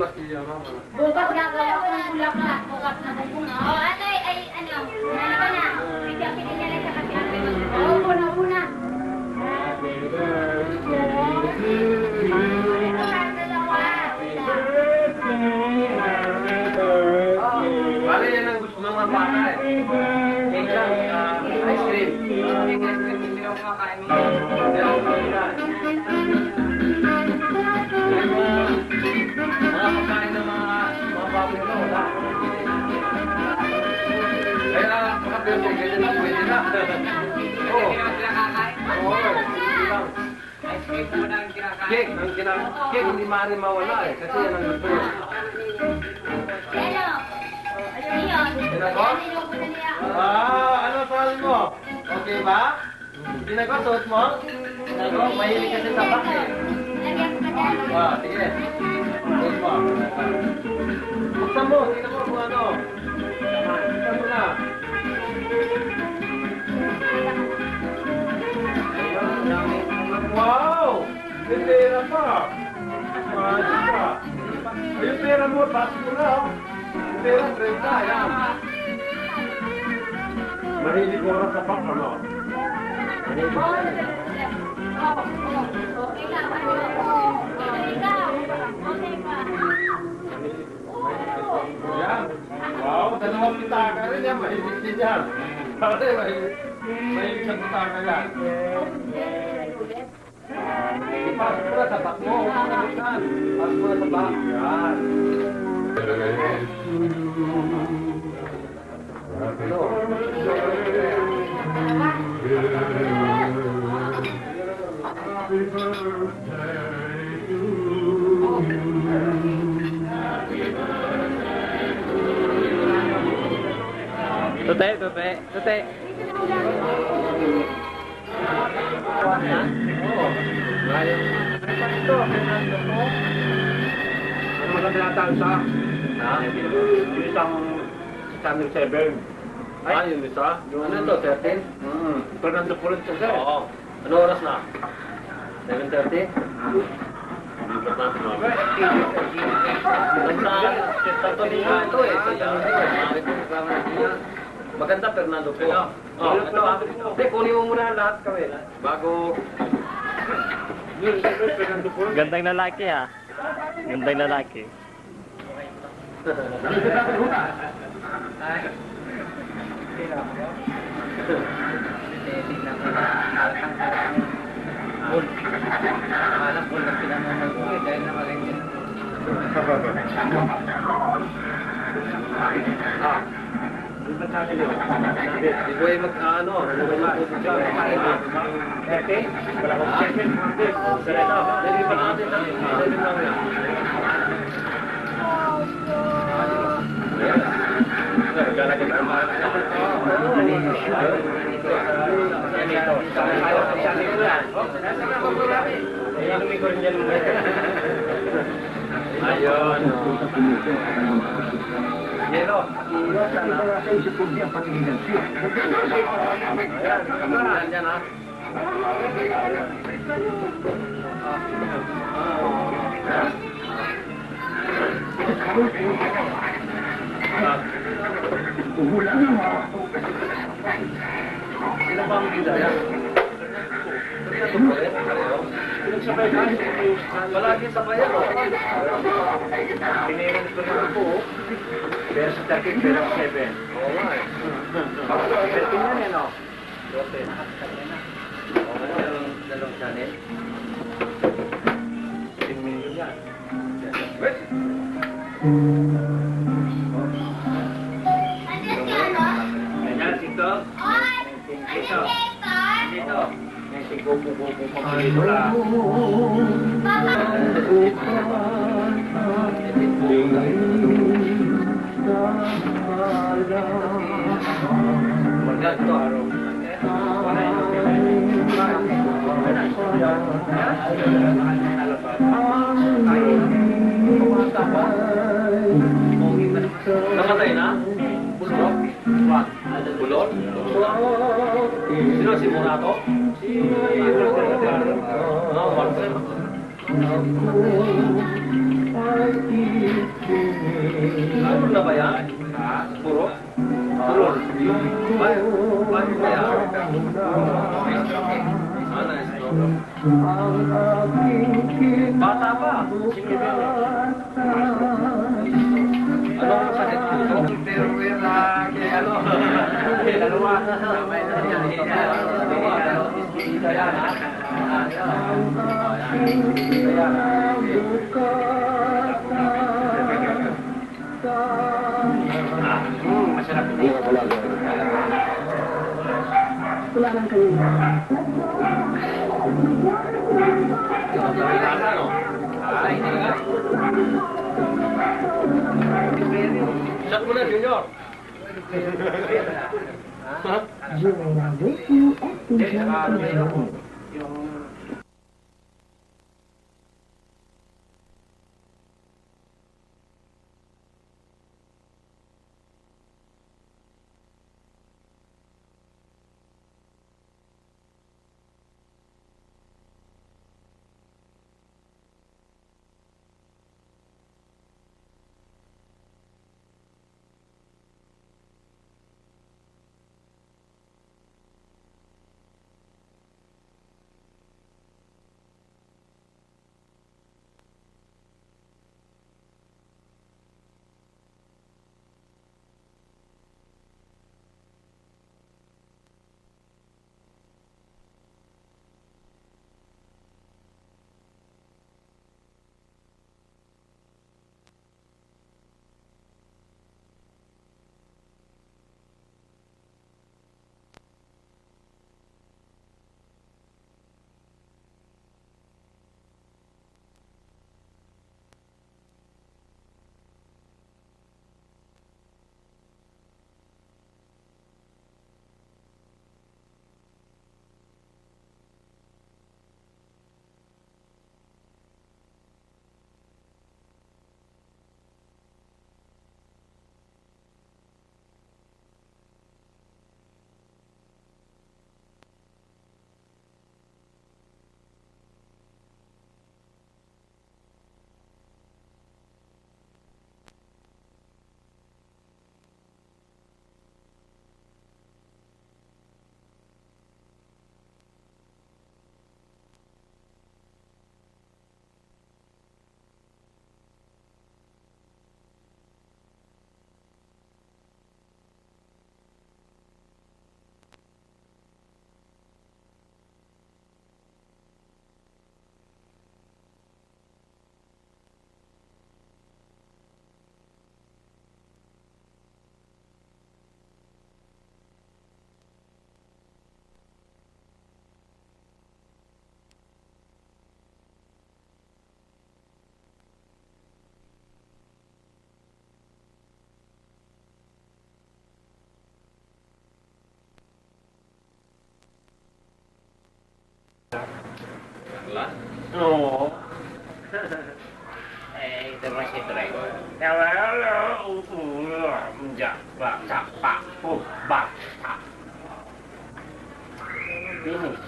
Bukas gagawa ko ng bulaklak. Bukas na bunga. O, ano ay, ano? Ano ka na? Bigyan niya lang sa kasi. Oo, una. Happy birthday to you. Bale, yan ang gusto ng mga bata eh. Cake lang, ice cream. Cake, ice cream, hindi ako kumakain mo. Mga pagkain ng mga baboy mo, wala. Kaya, maka-birthday, ganyan na, pwede na. Oo. Oo, hindi lang. Ice cream po na ang kinakain. Cake, hindi maaari mawala eh, kasi yan ang gusto niya. Hello. Ano yun? Ano sabi mo? Okay ba? Tinago, suot mo? Tinago, mahilig kasi sa bak eh. Lagyan ko ka dyan. Sige. Suot mo. Buksan mo, tingnan mo kung ano. Buksan mo na. Wow! May pera pa. Magic pa. Yung pera mo, pass mo na. Yung pera, 30. Yan. Mahilig ko sa bak, ano? Mahilig ko Okay lang. Okay ka. Yan. Wow, dalawang pitaka rin yan. Mahilig din yan. Pare, mahilig sa pitaka yan. Ipasok mo na sa bak mo. Pasok mo na sa bak. Yan. Tute. Ano maganda yata isa? Yung isang Channel 7. Yung isa? Yung ano to, 13? Fernando Pulent siya sir. Oo. Ano oras na? 7:30? Lipat natin ako. Sa Liga ito eh. Maganda Fernando po. Ito, kunin mo muna lahat kami. Bago... Gandang lalaki ha. Gandang lalaki. Alam ko na pinamamag ko eh, dahil nakalagyan. Di ko ay mag-ano, di ko ay mag-ano. Okay? Wala ko check-in. Sarito, nalipan natin sa nalipan lang yan. Galagay ka naman. Ayun. Yelo. Sa isip ko niya patingin siya. Ayan, yan ha. Wala na mga. Sino ba ang bida yan? Pinagsabay ka? Palagi sabay yan. Tinirin ko naman po. Pero sa takip, pero 7. Oo nga eh. Tingnan yan o. Rote. Oo nga, dalawang channel. 10 million yan. Wait! Andyan ka, no? Ayan, dito. Oy! Dito. Andyan, Dito. May sigupo-gupo pa dito lang. Papa! Maganda ito, araw. Namatay na? Bulok? Bulok? Sino si Morato? No, Marcel. Dito yan, ha? Dito yan. Masarap. Shot mo na, Junior. You may now wait you at the junction. Oo. Ito mo si Trey. Finish.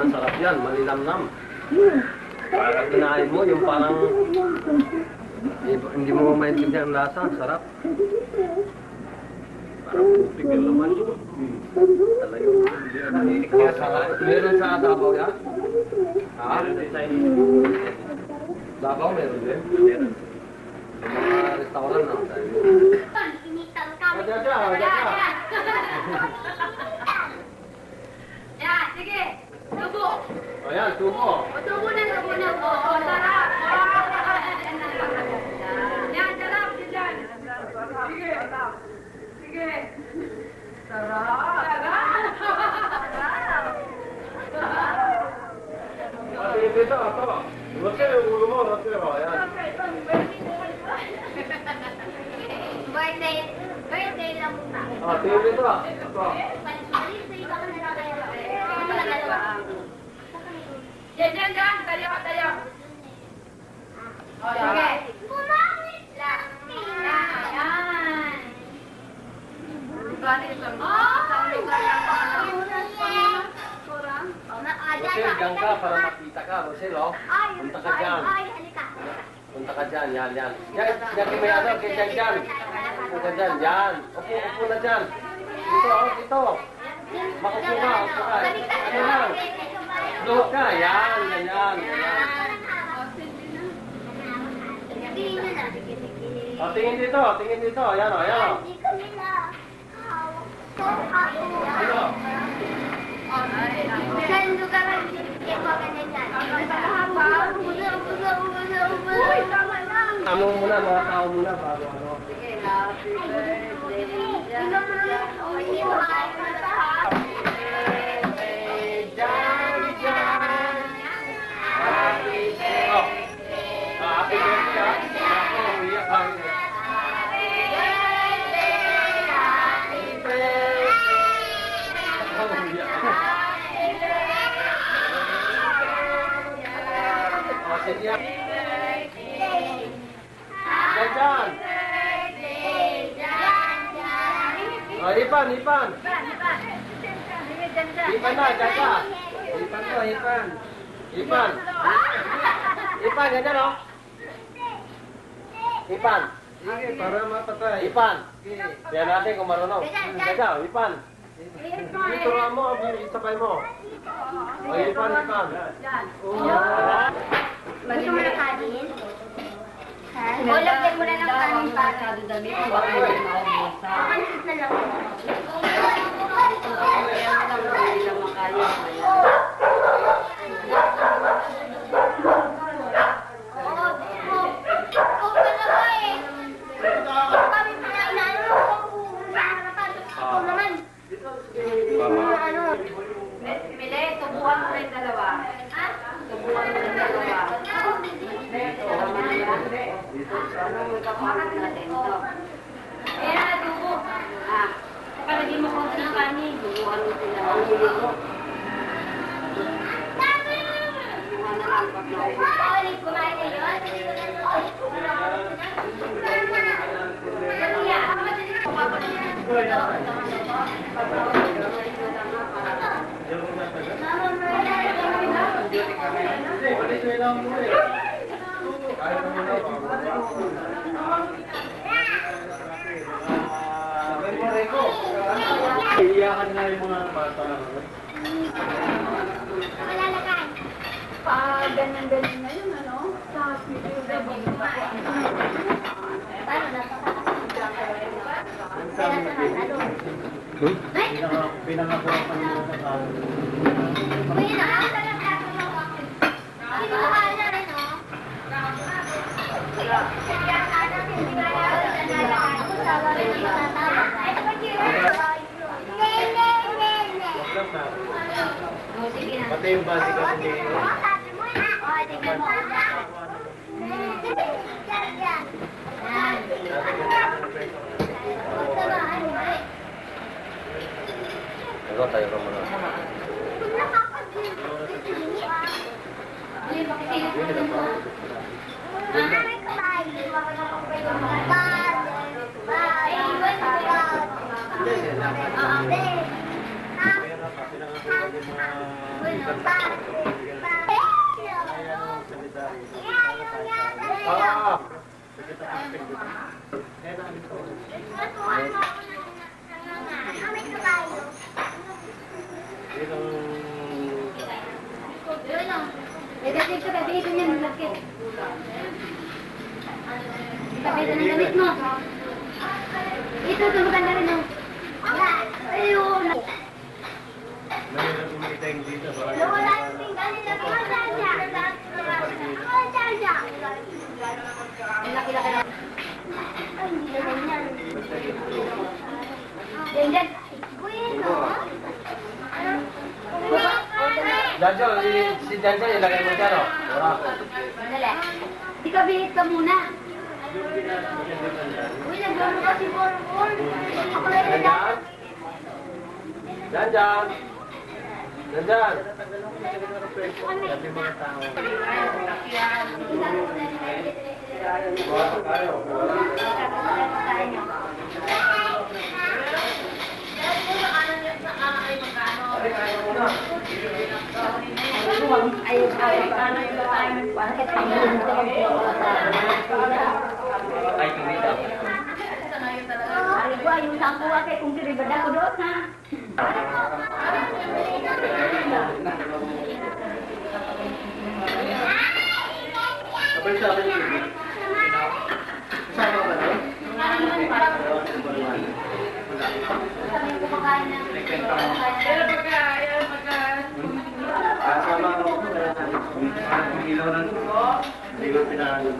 Masarap yan, malinamnam. Parang kinain mo, yung parang hindi mo maintindihan ang lasa, sarap. Parang putik yung laman. Talaga. Meron sa Davao yan? Ha? Davao meron din. Meron. Mga restaurant na. Inital ka. Diyan, diyan. Yan, sige. Tubo. O yan, tubo. O, tubo na. O, sarap. Yan, sarap. Diyan. Sige. Sige. Sarap. Dito, ito. Kasi yung ulo mo, nasa mo. Ayan. Birthday lang muna. Tingin dito. Ito. Diyan. Tayo. Sige. Kumamit lang. Yan. Rosel, gang ka para makita ka. Rosel, oh. Punta ka dyan. Halika. Punta ka dyan, yan. Yan, may ano, kaya dyan. Upo ka dyan, yan. Upo na dyan. Dito. Makupo ka. Ano lang? Look ka, yan. Tingin dito. Ayan, o. Dito. Saan lugar ang yung mga ganyan yan? Uy, tama lang. Amo muna, mga tao muna, bago ano. Happy birthday. Ako, umiyak ka. Diyan. Oh, Ipan. Ipan na, jaga. Ipan, ganyan o. Ipan. Sige, para mapatay. Ipan. Tiyan natin kung marunong. Jaga, Ipan. Turuan mo, isabay mo. O, Ipan. Gusto mo na kanin? O, lagyan mo na ng kanin para. Pansit na lang. Tubuhan mo rin dalawa. Ayan, tubo. Palagay mo konti ng kanin. Tubuhan mo sila. Kumain na Iiyakan na yung mga bata. Malalagay. Ganyan na yun, ano? Sa hospital. Paano na? Pinangakuha niyo sa tao. Uy, nakakalaga mo. Mahal na rin, no? Pati yung basi kasi tayo ka muna. Kasi ito, ito niya, malaki. Kapita ng damit mo. Ito, maganda rin mo. Ayun. Mahirap kumita yung dito. Wala yung tinggal nila. Saan siya? Saan siya? Ang laki-laki na. Ay, hindi naman yan. Yan, yan. Bueno. Janjo, si Janjo, ilagay mo dyan, oh. Wala ko. Dali. Ikaw, bihit ka muna. Uy, nagano ka si Borgor. Ako lang yung Janjan? Janjan? Janjan? Ay, kumita. Yung sampo ka kung kiribada ko doon, ha? Sabay sa akin yung bibig. Sama ka na? Sama ako. Ang ilaw ng hindi ko pinahalo.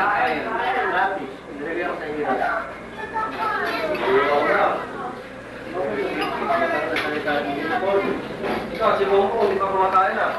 Ay, lapis. Nilagay ako sa iyo. Ikaw, si Bongo, hindi pa kumakain ah.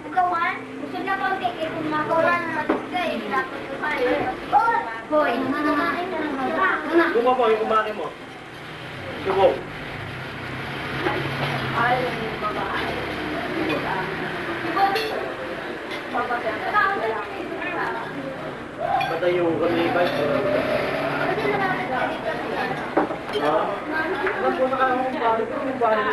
Ikaw, man, gusto niya kong kikit kung makuha ng matigay, dapat ko kayo. Hoy, nananahin ka ng mga. Yung mo, yung kumaki mo. Subo. Patay yung kami ba? Ha? Ano po na kaya